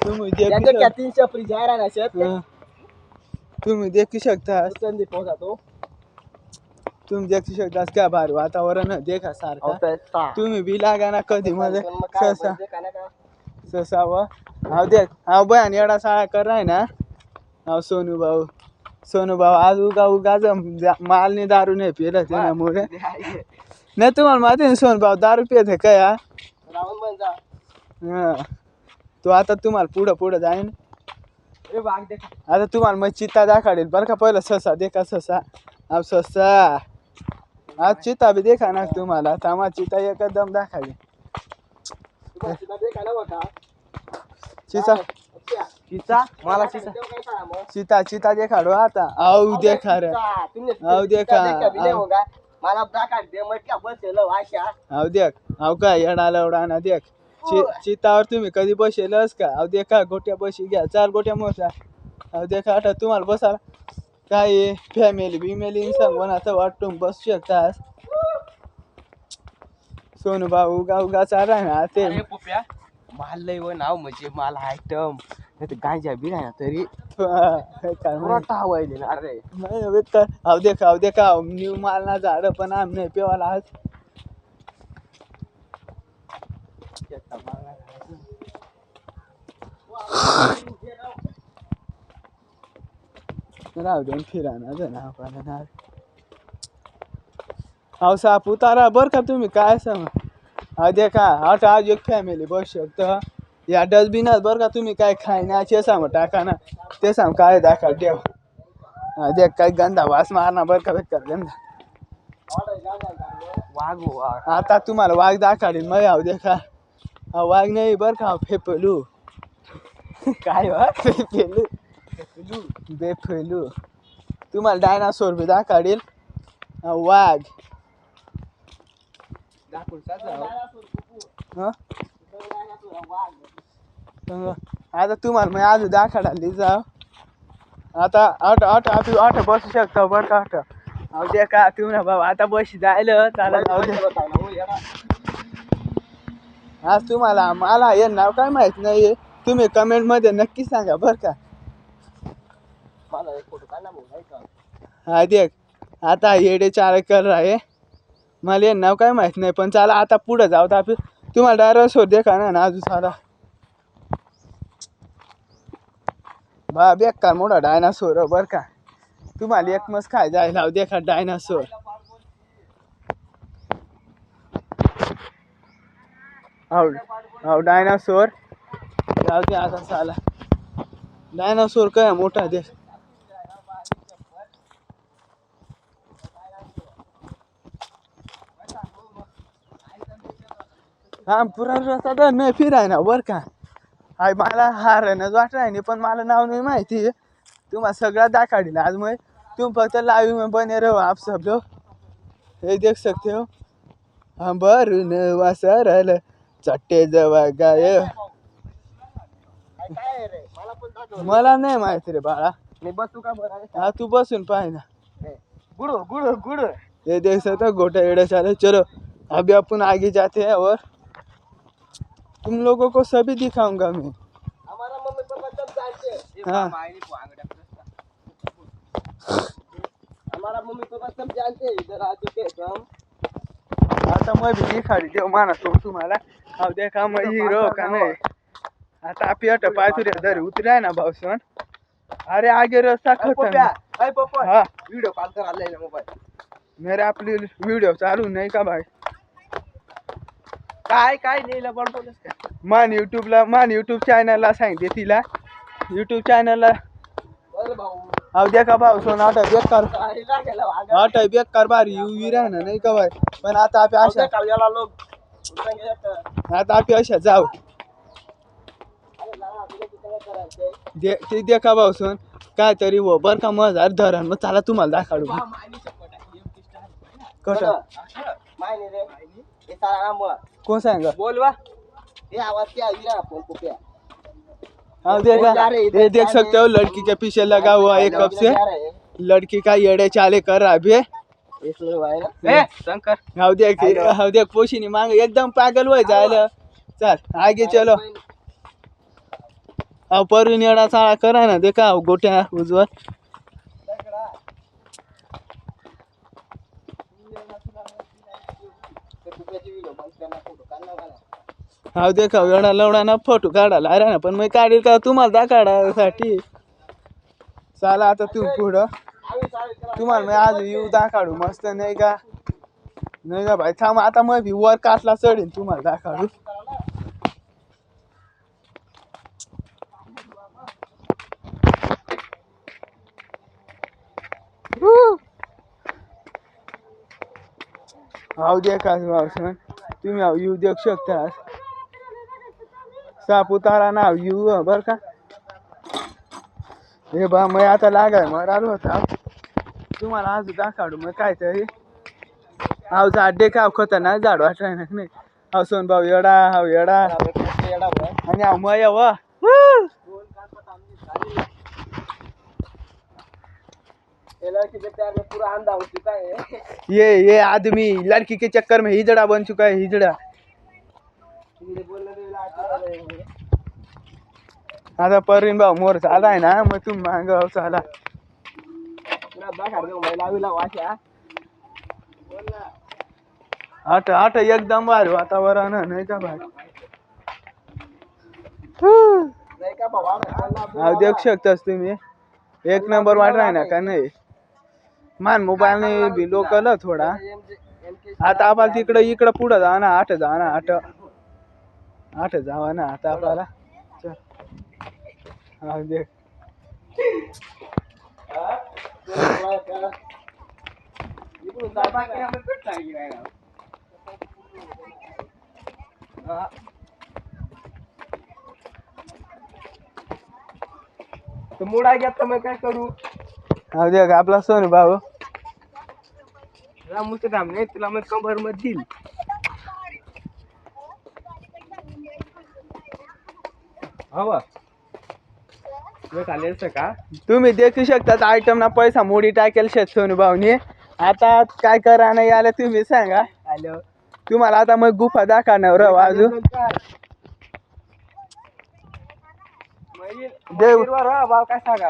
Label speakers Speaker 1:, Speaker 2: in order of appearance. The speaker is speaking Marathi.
Speaker 1: तुम्ही देखू
Speaker 2: याचं
Speaker 1: शकता
Speaker 2: क्या 300 फ्री जाहिरात असेल
Speaker 1: तुम्ही देखू शकता
Speaker 2: संदीप होता तो
Speaker 1: तुम्ही देखू शकता क्या भारी वातावरण आहे, देखा सारखा
Speaker 2: होता
Speaker 1: तुम्ही बी लागा ना कधी मध्ये
Speaker 2: काय
Speaker 1: ससा
Speaker 2: का ना का
Speaker 1: ससावं हाव देख हाव बयान येडा साळा कर आहे ना हाव सोनू भाऊ आज उगा मालनी दारू नाही पिलं त्यामुळे नाही तुम्हाला माहिती आहे सोनू भाऊ दारू पित आहे काय
Speaker 2: राहून बन जा
Speaker 1: हा तो आता तुम्हाला पुढं जाईन
Speaker 2: ए वाघ देख
Speaker 1: आता तुम्हाला मग चित्ता दाखवेल बरं का पहिलं ससा देखा ससा अब ससा आज चित्ता बी देखा ना तुम्हाला थांबा चित्ता एकदम दाखवावी
Speaker 2: तुम्हाला देखा ना होता
Speaker 1: चिता
Speaker 2: चिता मला
Speaker 1: चिता देखाडो आता आऊ देखा रे आऊ देखा
Speaker 2: मला दाखा दे मग क्या बसेल वाशा
Speaker 1: आऊ देख आऊ काय येडाला उडाना देख चितावर तुम्ही कधी बसेलच का आऊ देखा गोट्या बशी घ्या 4 गोट्या मोठ्या आऊ देखा आता तुम्हाला बसायला काय फॅमिली सांगून वाटून बसू शकता सोनू भाऊ उगा चारा ना ते
Speaker 2: माल लय व नाव म्हणजे मला आयटम नाही गांजा बी नाही तरी टावायले ना अरे
Speaker 1: नाही आऊ देखा न्यू माल ना झाड पण आम नाही पेवाला आज राहू दे फिराना जण हाव साप उतारा बर का तुम्ही काय सांग हा देखा आता आज एक फॅमिली बस शकतो या डस्टबिनात बर का तुम्ही काय खाण्याचे सांग टाका ना ते सांग काय दाखा ठेव हा देख काय गंधा वास मारना बर का बेकार गंधा
Speaker 2: वाघ
Speaker 1: आता तुम्हाला वाघ दाखवली मग हाव देखा हा वाघ नाही बर का फेपलू
Speaker 2: काय
Speaker 1: बेफेलू तुम्हाला डायनासोर बी दाखवतील वाघ आता तुम्हाला मी आज दाखवली जाव आता आठ बसू शकतो बरं का अहो दे का तुम्ही बाबा आता बशी जायला चालेल आज तुम्हाला मला हे नाव काय माहित नाही तुम्ही कमेंट मध्ये नक्की सांगा बर का हा देख आता येडे चार कर आहे मला हे नाव काय माहित नाही पण चला आता पुढे जाऊ तर तुम्हाला डायरेक्ट देखा ना अजून सारा बा बेकार मोठा डायनासोर बर का तुम्हाला एक मस्त खाय जायला देखा डायनासोर डायनासोर जाऊ दे आता साला डायनासोर काय मोठा दे हा पुरा रस्ता नाही फिराय ना बर का हाय मला हारणच वाटत पण मला नाव नाही माहिती तुम्हाला सगळं दाखवलं आज मग तुम फक्त लाइव में बने रहो आप सब लोग ये देख सकते हो हम भरून वासरल चट्टे जवा गाय मला नाही माहिती रे बाळा
Speaker 2: बसू का बरं
Speaker 1: हा तू बसून पाह ना
Speaker 2: गुड़
Speaker 1: ये देख सकते हो गोटा एड़े साले चलो अभी अपन आगे जाते हैं और तुम लोगों को सभी दिखाऊंगा मैं
Speaker 2: हमारा मम्मी पापा सब जानते हैं
Speaker 1: हाँ
Speaker 2: हमारा मम्मी पापा सब जानते हैं इधर आ चुके हैं हम
Speaker 1: आता मैं भी दिखाडी देव माना तुम्हाला अब देखा मैं हीरो का नहीं आता आप ये पाय तुरे इधर उतराय ना भाऊसन अरे आगे रास्ता खत्म
Speaker 2: अरे पप्पा
Speaker 1: हाँ
Speaker 2: वीडियो कॉल कर आले ना मोबाईल
Speaker 1: मेरे आपली वीडियो चालू नाही का भाई
Speaker 2: काय लिहिलं बडबडच का
Speaker 1: मान यूट्यूब चॅनलला सांगितले तिला यूट्यूब चॅनलला अब देखा भाऊ सोन आठ बेकार बारी युवी राहणार नाही का भाई पण आता आप अशा जाऊ ते देखा भाऊ सोन काय तरी हो बर का मजार धरण मग चला तुम्हाला दाखवू कसं कौन सा है
Speaker 2: बोलवा ये आवाज क्या आ फोन को क्या
Speaker 1: हाँ देखा ये देख सकते हो लड़की के पीछे लगा हुआ एक कब से लड़की का येड़े चाले कर रहा अभी
Speaker 2: शंकर
Speaker 1: हाँ देख पोशी मांग एकदम पागल हो जाए चल आगे चलो अहो परवीन येडा चाळा करा ना ते का गोट्या उजवर हा देखा एवढा लवडा ना फोटो काढायला अरे ना पण मी काढील का तुम्हाला दा काढायसाठी चला आता तू पुढं तुम्हाला मी आज येऊ दा काढू मस्त नाही का नाही का भाई थांब आता मग वर काठला चढीन तुम्हाला दा काढू हाव देखा भाऊसन तुम्ही येऊ देऊ शकता सापुतारा नाव येऊ बर का हे बा मग आता लागाय मग आलो होता तुम्हाला आज दाखवू मग काहीतरी हाव झाड दे का खतरनाक झाड वाटाय नाही हाव सोन भाऊ येडा हाव येडा आणि हाव मग येव
Speaker 2: पूरा अंधा हो चुका है
Speaker 1: ये आदमी लड़की के चक्कर में हिजड़ा बन चुका है हिजड़ा आता परवीन भाऊ मोर झाला आहे ना मग तुम्ही मांग चाला आठ एकदम भारी वातावरण नाही का भाई देऊ शकतास तुम्ही एक नंबर वाट राही ना का नाही मान मोबाईल ने बी लोकल थोडा आता आपण तिकडं इकडं पुढं जा ना आठ जावा ना आता आपल्याला हा देख
Speaker 2: तो मुडा गया तो मैं क्या करूं
Speaker 1: हा देख आपला सोनू भाऊ
Speaker 2: रामूचं काम नाही तुला मग कंबर मध्ये देईल हवा चालेल का
Speaker 1: तुम्ही देखू शकता आयटम ना पैसा मोडी टाकेल शेत सोनू भाऊनी आता काय करा नाही आलं तुम्ही सांगा
Speaker 2: हॅलो
Speaker 1: तुम्हाला आता मग गुफा दाखवणार अजून
Speaker 2: देव भाव काय सांगा